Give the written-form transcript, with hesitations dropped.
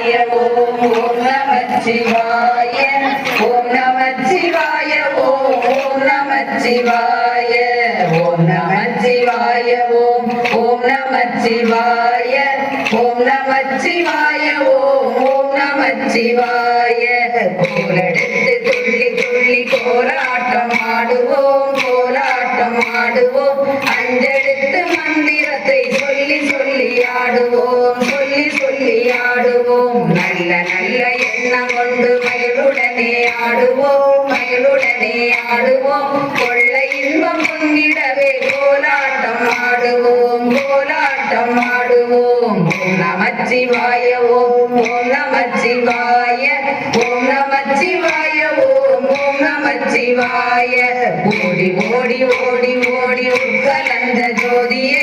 ஓம் நமச்சிவாய ஓம் நமச்சிவாய ஓம் நமச்சிவாய ஓம் நமச்சிவாய ஓம் நமச்சிவாய ஓம் நமச்சிவாய ஓம் நமச்சிவாய கோலெடுத்து துள்ளி துள்ளி கோலாட்டம் ஆடுவோம் அஞ்செடுத்து மந்திரத்தை சொல்லி சொல்லி ஆடுவோம் நல்ல நல்ல எண்ணம் கொண்டு மகிழுடனே ஆடுவோம் கொள்ளை இன்பம் பொங்கிடவே கோலாட்டம் ஆடுவோம் ஓம் நமச்சிவாய ஓம் நமச்சிவாய ஓம் நமச்சிவாய ஓம் நமச்சிவாய ஓடி ஓடி ஓடி ஓடி உட்கலந்த ஜோதியை